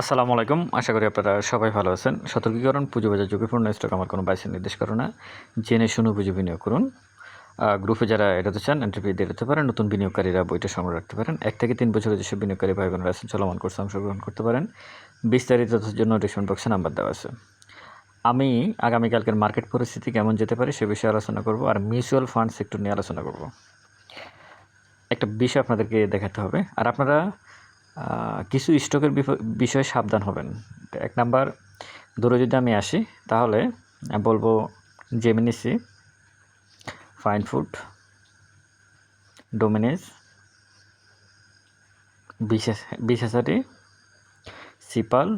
আসসালামু আলাইকুম। আশা করি আপনারা সবাই ভালো আছেন। সতর্কীকরণ, পুঁজিবাজার ঝুঁকিপূর্ণ স্টক আমার কোনো বাইসের নির্দেশ করে না। জেনে শুনে বুঝে বিনিয়োগ করুন। গ্রুপে যারা এড়াতে চান এন্ট্রি ফি দিয়ে এড়াতে পারেন। নতুন বিনিয়োগকারীরা বইটা সংগ্রহ রাখতে পারেন। 1 থেকে 3 বছরের যেসব বিনিয়োগকারী ভাই বোনেরা আছেন চলমান কোর্সে অংশগ্রহণ করতে পারেন। বিস্তারিত তথ্যের জন্য ডিসক্রিপশন বক্সে নাম্বার দেওয়া আছে। আমি আগামীকালকের মার্কেট পরিস্থিতি কেমন যেতে পারে সে বিষয়ে আলোচনা করব, আর মিউচুয়াল ফান্ড সেক্টর নিয়ে আলোচনা করব। একটা বিষয় আপনাদেরকে দেখাতে হবে, আর আপনারা কিছু স্টকের বিষয়ে সাবধান হবেন। 1 নাম্বার, ধরে যদি আমি আসি তাহলে বলবো জেমিনি, ফাইন ফুড, ডোমিনিজ, বিশেষারি, সিপাল,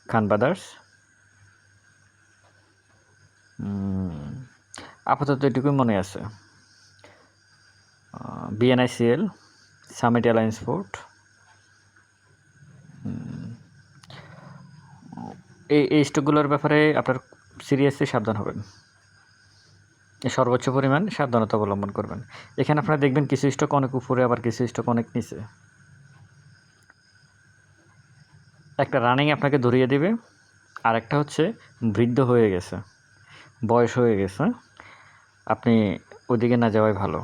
খান ব্রাদার্স, আপাতত এটুকুই মনে আছে। বিএনআইসিএল, সামিট অ্যালায়েন্স ফুড, এই স্টকগুলোর ব্যাপারে আপনার সিরিয়াসলি সাবধান হবেন। সর্বোচ্চ পরিমাণ সাবধানতা অবলম্বন করবেন। এখানে আপনারা দেখবেন কিছু স্টক অনেক উপরে, আবার কিছু স্টক অনেক নিচে। একটা রানিং আপনাকে ধরিয়ে দিবে, আর একটা হচ্ছে বৃদ্ধ হয়ে গেছে, বয়স হয়ে গেছে, আপনি ওইদিকে না যাওয়াই ভালো।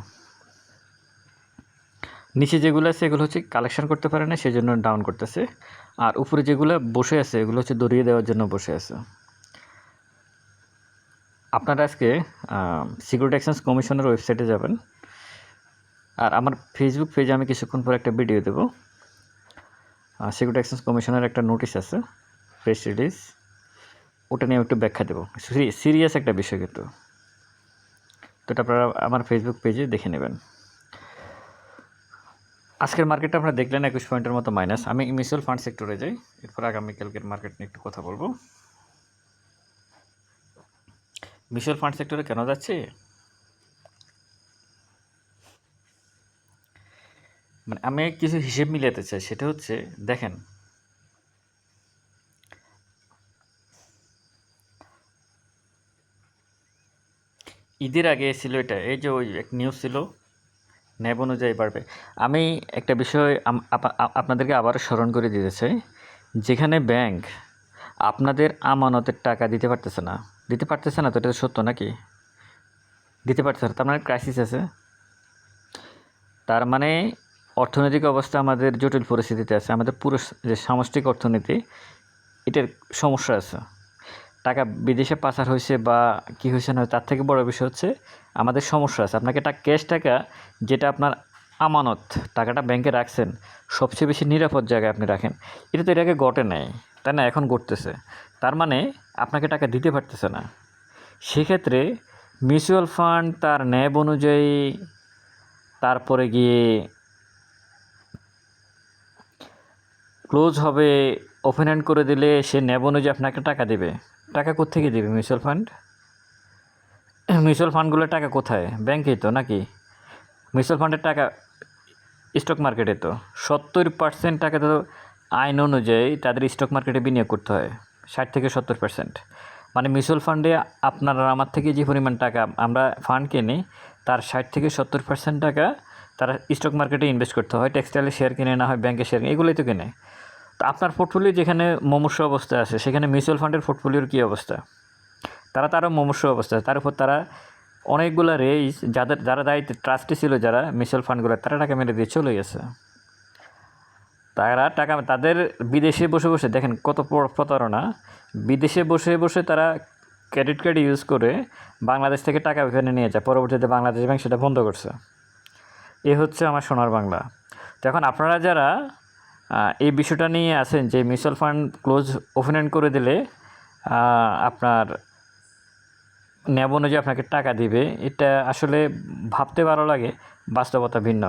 নিচে যেগুলো আছে এগুলো হচ্ছে কালেকশন করতে পারে না, সেই জন্য ডাউন করতেছে। আর উপরে যেগুলো বসে আছে এগুলো হচ্ছে দরিয়ে দেওয়ার জন্য বসে আছে। আপনারা আজকে সিকিউরিটি এক্সচেঞ্জ কমিশনের ওয়েবসাইটে যাবেন, আর আমার ফেসবুক পেজে আমি কিছুক্ষণ পর একটা ভিডিও দেবো। সিকিউরিটি এক্সচেঞ্জ কমিশনের একটা নোটিশ আছে, প্রেস রিলিজ, ওটা নিয়ে একটু ব্যাখ্যা দেবো। সিরিয়াস একটা বিষয় কিন্তু, তো এটা আপনারা আমার ফেসবুক পেজে দেখে নেবেন। আজকের মার্কেটটা আপনারা দেখলেন 21 পয়েন্টের মতো মাইনাস। আমি মিউচুয়াল ফান্ড সেক্টরে যাই, এরপর আগামীকালকের মার্কেট নিয়ে একটু কথা বলবো। মিউচুয়াল ফান্ড সেক্টরে কেন যাচ্ছে, মানে আমি কিছু হিসেব মিলাতে চাই। সেটা হচ্ছে দেখেন, ঈদের আগে ছিল এটা, এই যে ওই এক নিউজ ছিল ন্যাব অনুযায়ী বাড়বে। আমি একটা বিষয় আপনাদেরকে আবারও স্মরণ করে দিতে চাই। যেখানে ব্যাংক আপনাদের আমানতের টাকা দিতে পারতেছে না, তো এটা সত্য নাকি? দিতে পারতেছে না, তার মানে ক্রাইসিস আছে। তার মানে অর্থনৈতিক অবস্থা আমাদের জটিল পরিস্থিতিতে আছে। আমাদের পুরো যে সামষ্টিক অর্থনীতি, এটার সমস্যা আছে। টাকা বিদেশে পাচার হয়েছে বা কী হয়েছে না, তার থেকে বড় বিষয় হচ্ছে আমাদের সমস্যা আছে। আপনাকে ক্যাশ টাকা, যেটা আপনার আমানত, টাকাটা ব্যাংকে রাখছেন, সবচেয়ে বেশি নিরাপদ জায়গায় আপনি রাখেন। এটা তো এর আগে ঘটে নাই, তাই না? এখন ঘটতেছে। তার মানে আপনাকে টাকা দিতে পারতেছে না। সেক্ষেত্রে মিউচুয়াল ফান্ড তার ন্যাব অনুযায়ী তারপরে গিয়ে ক্লোজ হবে, ওপেন হ্যান্ড করে দিলে সে ন্যাব অনুযায়ী আপনাকে টাকা দেবে। টাকা কোত্থেকে দেবে মিউচুয়াল ফান্ড? মিউচুয়াল ফান্ডগুলোর টাকা কোথায়? ব্যাংকেই তো নাকি? মিউচুয়াল ফান্ডের টাকা স্টক মার্কেটে তো 70% টাকা তো আইন অনুযায়ী তাদের স্টক মার্কেটে বিনিয়োগ করতে হয়, 60 থেকে 70%। মানে মিউচুয়াল ফান্ডে আপনার আর আমার থেকে যে পরিমাণ টাকা আমরা ফান্ড কিনি, তার 60 থেকে 70% টাকা তারা স্টক মার্কেটে ইনভেস্ট করতে হয়। টেক্সটাইলের শেয়ার কিনে, না হয় ব্যাংকের শেয়ার, এগুলোই তো কিনে। তো আপনার পোর্টফোলিও যেখানে মুমূর্ষু অবস্থায় আছে, সেখানে মিউচুয়াল ফান্ডের পোর্টফোলিওর কী অবস্থা? তারও মুমূর্ষু অবস্থা। তার উপর তারা অনেকগুলো রেইজ, যারা দায়িত্বে ট্রাস্টি ছিল, যারা মিউচুয়াল ফান্ডগুলো, তারা টাকা মেরে দিয়ে চলে গেছে। তাদের বিদেশে বসে বসে দেখেন কত প্রতারণা। বিদেশে বসে বসে তারা ক্রেডিট কার্ড ইউজ করে বাংলাদেশ থেকে টাকা ওখানে নিয়ে যায়, পরবর্তীতে বাংলাদেশ ব্যাংক সেটা বন্ধ করছে। এ হচ্ছে আমার সোনার বাংলা। তো এখন আপনারা যারা এই বিষয়টা নিয়ে আছেন যে mutual fund close open end করে দিলে আপনার ন্যাব অনুযায়ী আপনাকে টাকা দিবে, এটা আসলে ভাবতে ভালো লাগে, বাস্তবতা ভিন্ন।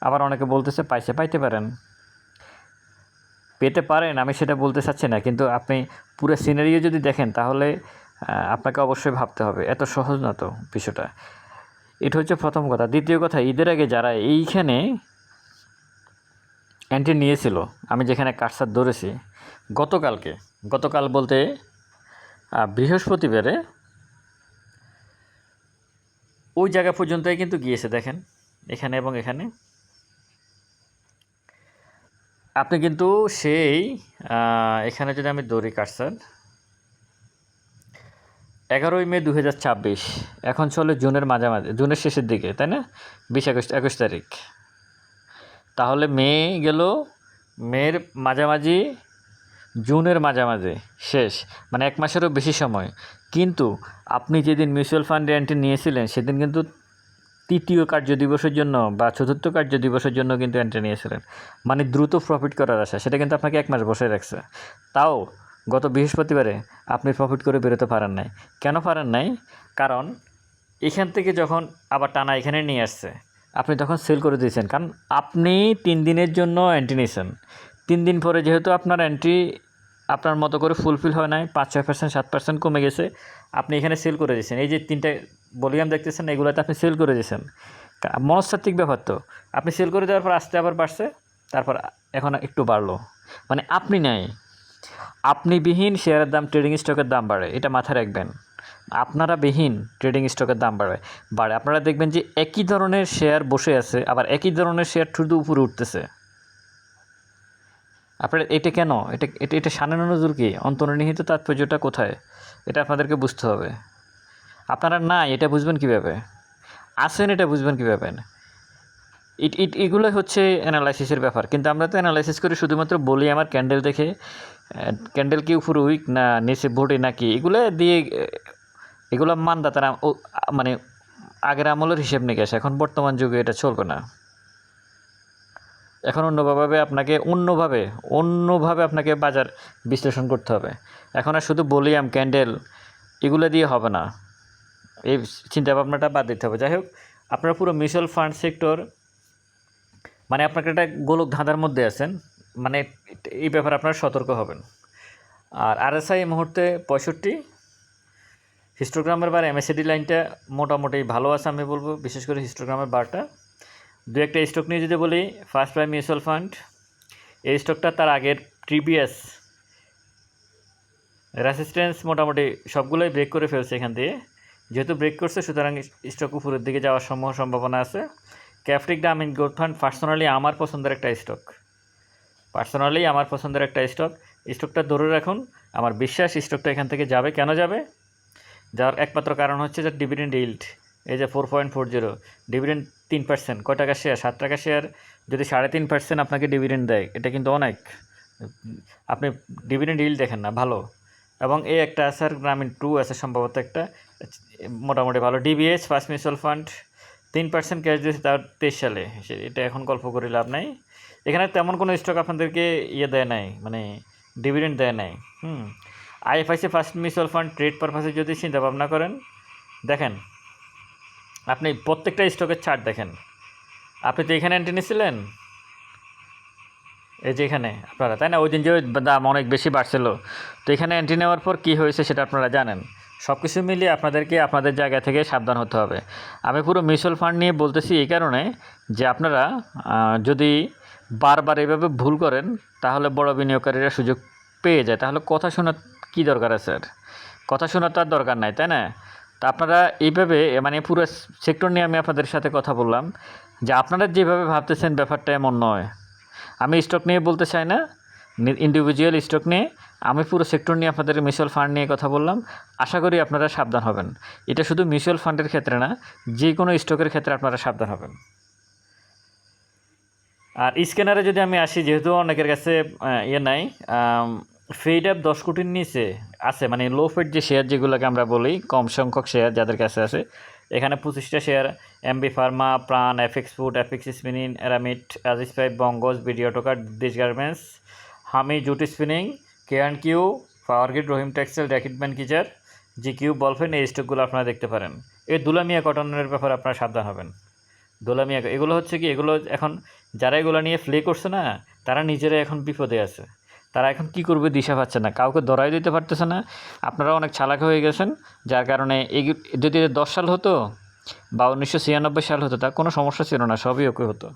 আবার অনেকে বলতেছে পাইতে পারেন, পেতে পারেন, আমি সেটা বলতে চাচ্ছি না, কিন্তু আপনি পুরো সিনারিও যদি দেখেন তাহলে আপনাকে অবশ্যই ভাবতে হবে। এত সহজ না তো বিষয়টা। এটা হচ্ছে প্রথম কথা। দ্বিতীয় কথা, ঈদের আগে যারা এইখানে এন্ট্রি নিয়েছিল, আমি যেখানে কারসার ধরেছি, গতকাল বলতে বৃহস্পতিবারে ওই জায়গা পর্যন্তই কিন্তু গিয়েছে। দেখেন এখানে এবং এখানে আপনি কিন্তু সেই এখানে যদি আমি দড়ি কাটছেন 11ই মে 2026, এখন চলে জুনের মাঝামাঝি, জুনের শেষের দিকে, তাই না? 20 আগস্ট, 21 তারিখ। তাহলে মে গেল, মের মাঝামাঝি, জুনের মাঝামাঝি শেষ, মানে 1 মাসেরও বেশি সময়। কিন্তু আপনি যেদিন মিউচুয়াল ফান্ডে এন্ট্রি নিয়েছিলেন সেদিন কিন্তু তৃতীয় কার্য দিবসের জন্য বা চতুর্থ কার্য দিবসের জন্য কিন্তু এন্ট্রি নিয়েছিলেন, মানে দ্রুত প্রফিট করার আশা। সেটা কিন্তু আপনাকে 1 মাস বসে রাখছে। তাও গত বৃহস্পতিবারে আপনি প্রফিট করে বেরোতে পারেন নাই। কেন পারেন নাই? কারণ এখান থেকে যখন আবার টানা এখানে নিয়ে আসছে, আপনি তখন সেল করে দিয়েছেন। কারণ আপনি 3 দিনের জন্য এন্ট্রি নিয়েছেন। 3 দিন পরে যেহেতু আপনার এন্ট্রি আপনার মতো করে ফুলফিল হয় নাই, 5-6%, 7% কমে গেছে, আপনি এখানে সেল করে দিয়েছেন। এই যে 3টে ভলিউম দেখতেছেন, এগুলোতে আপনি সেল করে দিয়েছেন। মনস্তাত্ত্বিক ব্যাপার তো। আপনি সেল করে দেওয়ার পর আস্তে আবার বাড়ছে, তারপর এখন একটু বাড়লো। মানে আপনি নাই, আপনি বিহীন শেয়ারের দাম, ট্রেডিং স্টকের দাম বাড়ে, এটা মাথায় রাখবেন। আপনারা বিহীন ট্রেডিং স্টকের দাম বাড়ে। আপনারা দেখবেন যে একই ধরনের শেয়ার বসে আছে, আবার একই ধরনের শেয়ার শুধু উপরে উঠতেছে। আপনার এটা কেন? এটা সানানো নজর কি? অন্তর্নিহিত তাৎপর্যটা কোথায়? এটা আপনাদেরকে বুঝতে হবে। আপনারা না, এটা বুঝবেন কীভাবে? আছেন, এটা বুঝবেন কীভাবে? এগুলো হচ্ছে অ্যানালাইসিসের ব্যাপার। কিন্তু আমরা তো অ্যানালাইসিস করি শুধুমাত্র বলি আমার ক্যান্ডেল দেখে, ক্যান্ডেল কি উপরে উইক না নিচে ভোটে নাকি, এগুলো দিয়ে এগুলো মানদাতারা মানে আগের আমলের হিসেব নিকেশ। এখন বর্তমান যুগে এটা চলবে না। এখন অন্যভাবে আপনাকে বাজার বিশ্লেষণ করতে হবে। এখন আর শুধু ভলিউম, ক্যান্ডেল এগুলো দিয়ে হবে না। এই চিন্তাভাবনাটা বাদ দিতে হবে। যাই হোক, আপনারা পুরো মিউচুয়াল ফান্ড সেক্টর, মানে আপনাকে একটা গোলক ধাঁধার মধ্যে আছেন, মানে এই ব্যাপারে আপনারা সতর্ক হবেন। আর আরএসআই এই মুহূর্তে 65, হিস্টোগ্রামের বার এমএসিডি লাইনটা মোটামুটি ভালো আছে আমি বলবো, বিশেষ করে হিস্টোগ্রামের বারটা। দু একটা স্টক নিয়ে যদি বলি, ফার্স্ট প্রাইম মিউচুয়াল ফান্ড, এই স্টকটা তার আগের প্রিভিয়াস রেসিস্ট্যান্স মোটামুটি সবগুলোই ব্রেক করে ফেলছে। এখান দিয়ে যেহেতু ব্রেক করছে, সুতরাং স্টক উপরের দিকে যাওয়ার সম্ভাবনা আছে। ক্যাফটিক গ্রামীণ গোল্ড ফান্ড পার্সোনালি আমার পছন্দের একটা স্টক। স্টকটা ধরে রাখুন। আমার বিশ্বাস স্টকটা এখান থেকে যাবে। কেন যাবে? যার একমাত্র কারণ হচ্ছে যে ডিভিডেন্ড ইল্ড, এই যে 4.40, ডিভিডেন্ড 3%। কয় টাকা শেয়ার? 7 টাকা শেয়ার। যদি 3.5% আপনাকে ডিভিডেন্ড দেয়, এটা কিন্তু অনেক। আপনি ডিভিডেন্ড ইল্ড দেখেন না, ভালো। এবং এই একটা আছে, আর গ্রামীণ 2 আছে সম্ভবত একটা, মোটামুটি ভালো। DBS first mutual fund 3% cash দিয়েছে তার 23 সালে। এটা এখন গল্প করে লাভ নাই। এখানে তেমন কোনো স্টক আপনাদেরকে দেয় নাই, মানে ডিভিডেন্ড দেয় নাই। IFIC first mutual fund trade পারপাসে যদি চিন্তা ভাবনা করেন, দেখেন আপনি প্রত্যেকটা স্টকের চার্ট দেখেন। আপনি তো এখানে এন্ট্রি নিয়েছিলেন, এই যে এখানে আপনারা, তাই না? ওই দিন যে দাম অনেক বেশি বাড়ছিল, তো এখানে এন্ট্রি নেওয়ার পর কী হয়েছে সেটা আপনারা জানেন। সব কিছু মিলিয়ে আপনাদেরকে আপনাদের জায়গা থেকে সাবধান হতে হবে। আমি পুরো মিউচুয়াল ফান্ড নিয়ে বলতেছি এই কারণে যে আপনারা যদি বারবার এভাবে ভুল করেন, তাহলে বড় বিনিয়োগকারীরা সুযোগ পেয়ে যায়। তাহলে কথা শোনার কী দরকার আছে? আর কথা শোনার তার দরকার নাই, তাই না? তা আপনারা এইভাবে, মানে পুরো সেক্টর নিয়ে আমি আপনাদের সাথে কথা বললাম, যে আপনারা যেভাবে ভাবতেছেন ব্যাপারটা এমন নয়। আমি স্টক নিয়ে বলতে চাই না, ইন্ডিভিজুয়াল স্টক নিয়ে, আমি পুরো সেক্টর নিয়ে আপনাদের মিউচুয়াল ফান্ড নিয়ে কথা বললাম। আশা করি আপনারা সাবধান হবেন। এটা শুধু মিউচুয়াল ফান্ডের ক্ষেত্রে না, যে কোনো স্টকের ক্ষেত্রে আপনারা সাবধান হবেন। আর স্ক্যানারে যদি আমি আসি, যেহেতু অনেকের কাছে নাই, ফেড অ্যাপ 10 কোটির নিচে আছে, মানে লো ফেড যে শেয়ার যেগুলোকে আমরা বলি, কম সংখ্যক শেয়ার যাদের কাছে আছে, এখানে 25টা share, MB pharma, Pran, FX food, FX spinning, Aramid, Aziz pipe, Bangas, BD autocar, Desh garments, Hami jute spinning, KRQ, power grid, Rahim textile, Reckitt Benckiser, GQ, ballpen, এই স্টকগুলো আপনারা দেখতে পারেন। এই দুলামিয়া কটনের ব্যাপারে আপনারা সাবধান হবেন। দোলামিয়া এগুলো হচ্ছে কি, এগুলো এখন যারা এগুলো নিয়ে প্লে করছে না, তারা নিজেরা এখন বিপদে আছে। তারা এখন কি করবে দিশা পাচ্ছে না, কাউকে ধরাই দিতে পারতেছে না। আপনারা অনেক চালাক হয়ে গেছেন, যার কারণে এই যদি 10 সাল হতো বা 1996 সাল হতো, তা কোনো সমস্যা ছিল না, সবই ওকে হতো।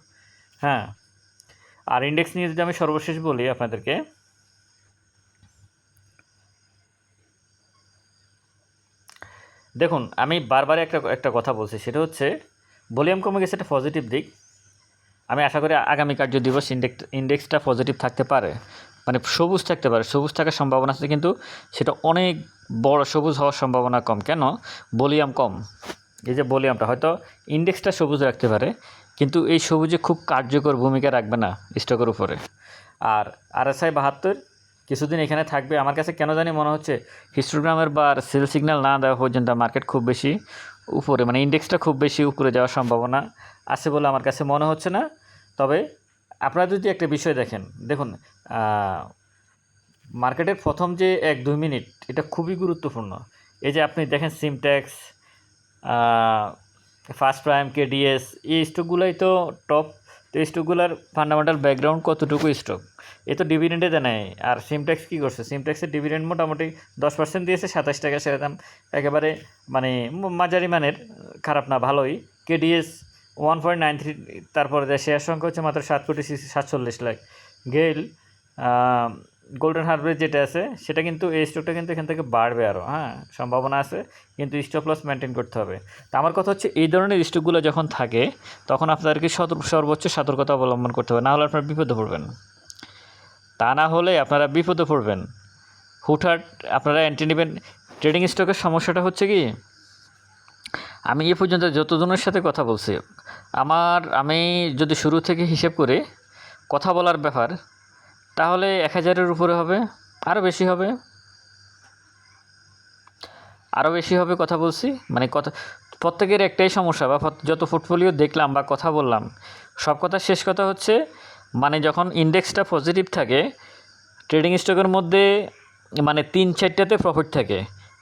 হ্যাঁ, আর ইন্ডেক্স নিয়ে যদি আমি সর্বশেষ বলি আপনাদেরকে, দেখুন আমি বারবার একটা কথা বলছি, সেটা হচ্ছে ভলিউম কমে গেছে, একটা পজিটিভ দিক। আমি আশা করি আগামী কার্য দিবস ইন্ডেক্সটা পজিটিভ থাকতে পারে, মানে সবুজ থাকতে পারে। সবুজ থাকার সম্ভাবনা আছে, কিন্তু সেটা অনেক বড় সবুজ হওয়ার সম্ভাবনা কম। কেন? ভলিউম কম। এই যে ভলিউমটা, হয়তো ইন্ডেক্সটা সবুজ রাখতে পারে, কিন্তু এই সবুজে খুব কার্যকর ভূমিকা রাখবে না স্টকের উপরে। আর RSI 72 কিছুদিন এখানে থাকবে। আমার কাছে কেন জানি মনে হচ্ছে হিস্টোগ্রামের বা সেল সিগন্যাল না দেওয়া পর্যন্ত মার্কেট খুব বেশি উপরে, মানে ইন্ডেক্সটা খুব বেশি উপরে যাওয়ার সম্ভাবনা আছে বলে আমার কাছে মনে হচ্ছে না। তবে আপনারা যদি একটা বিষয় দেখুন মার্কেটের প্রথম যে 1-2 মিনিট এটা খুবই গুরুত্বপূর্ণ। এই যে আপনি দেখেন সিমটেক্স, ফার্স্ট প্রাইম, KDS, এই স্টকগুলোই তো টপ। তো এই স্টকগুলোর ফান্ডামেন্টাল ব্যাকগ্রাউন্ড কতটুকু স্টক, এ তো ডিভিডেন্ডে দেয় নাই। আর সিমটেক্স কী করছে? সিমটেক্সের ডিভিডেন্ড মোটামুটি 10% দিয়েছে, 27 টাকা সেরে দাম, একেবারে মানে মাঝারি মানের, খারাপ না, ভালোই। KDS 1.93, তারপরে শেয়ার সংখ্যা হচ্ছে মাত্র 7,47,00,000। গেইল গোল্ডেন হারভেস্ট যেটা আছে সেটা কিন্তু, এই স্টকটা কিন্তু এখান থেকে বাড়বে আরও, হ্যাঁ সম্ভাবনা আছে, কিন্তু স্টপ লস মেনটেন করতে হবে। তো আমার কথা হচ্ছে এই ধরনের স্টকগুলো যখন থাকে তখন আপনাদেরকে সর্বোচ্চ সতর্কতা অবলম্বন করতে হবে, না হলে আপনারা বিপদে পড়বেন। তা না হলে আপনারা বিপদে পড়বেন, হুটহাট আপনারা এন্ট্রি নেবেন। ট্রেডিং স্টকের সমস্যাটা হচ্ছে কি, আমি এ পর্যন্ত যতজনের সাথে কথা বলছি, আমি যদি শুরু থেকে হিসেব করে কথা বলার ব্যাপার, তাহলে 1000-এর উপরে হবে, আরও বেশি হবে কথা বলছি। মানে কথা প্রত্যেকের একটাই সমস্যা, বা যত পোর্টফোলিও দেখলাম বা কথা বললাম, সব কথা শেষ কথা হচ্ছে, মানে যখন ইন্ডেক্সটা পজিটিভ থাকে ট্রেডিং স্টকের মধ্যে, মানে 3-4টাতে প্রফিট থাকে,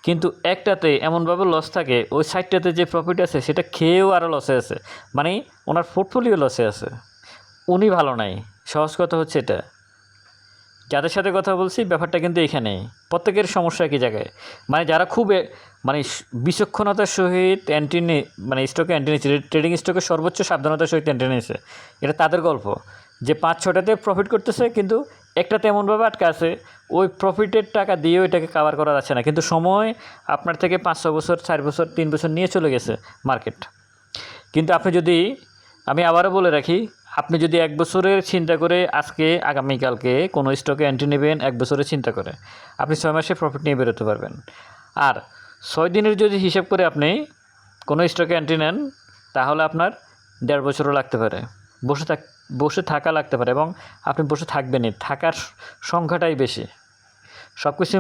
কিন্তু একটাতে এমনভাবে লস থাকে, ওই 60টাতে যে প্রফিট আছে সেটা খেয়েও আরও লসে আছে, মানে ওনার পোর্টফোলিও লসে আছে, উনি ভালো নাই। সহজ কথা হচ্ছে এটা। যাদের সাথে কথা বলছি ব্যাপারটা কিন্তু এখানেই, প্রত্যেকের সমস্যা একই জায়গায়। মানে যারা খুব মানে বিচক্ষণতার সহিত মানে স্টকে এন্ট্রি নিচ্ছে, ট্রেডিং স্টকে সর্বোচ্চ সাবধানতার সহিত এন্ট্রি নিয়েছে, এটা তাদের গল্প। যে 5-6টাতে প্রফিট করতেছে, কিন্তু একটাতে এমনভাবে আটকা আছে, ওই প্রফিটের টাকা দিয়েও এটাকে কাভার করা যাচ্ছে না, কিন্তু সময় আপনার থেকে 5-6 বছর, 4 বছর, 3 বছর নিয়ে চলে গেছে মার্কেট। কিন্তু আপনি যদি, আমি আবারও বলে রাখি, আপনি যদি 1 বছরের চিন্তা করে আজকে আগামীকালকে কোনো স্টকে এন্ট্রি নেবেন, 1 বছরের চিন্তা করে আপনি 6 মাসে প্রফিট নিয়ে বেরোতে পারবেন। আর 6 দিনের যদি হিসাব করে আপনি কোনো স্টকে এন্ট্রি নেন, তাহলে আপনার 1.5 বছরও লাগতে পারে, বসে থাকা লাগতে পারে, এবং আপনি বসে থাকবেনই, থাকার সংখ্যাটাই বেশি। সব কিছু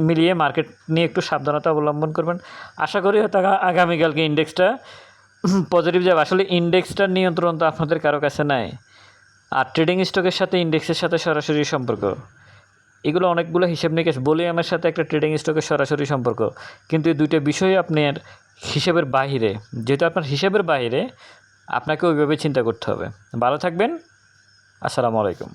মিলিয়ে মার্কেট নিয়ে একটু সাবধানতা অবলম্বন করবেন। আশা করি হয়তো আগামীকালকে ইন্ডেক্সটা পজিটিভ যাবে। আসলে ইন্ডেক্সটার নিয়ন্ত্রণ তো আপনাদের কারো কাছে নাই, আর ট্রেডিং স্টকের সাথে ইন্ডেক্সের সাথে সরাসরি সম্পর্ক, এগুলো অনেকগুলো হিসেব নিকেশ বলে আমার সাথে একটা ট্রেডিং স্টকের সরাসরি সম্পর্ক, কিন্তু এই দুইটা বিষয় আপনার হিসেবের বাহিরে। যেহেতু আপনার হিসেবের বাহিরে, আপনাকে ওইভাবে চিন্তা করতে হবে। ভালো থাকবেন। আসসালামু আলাইকুম।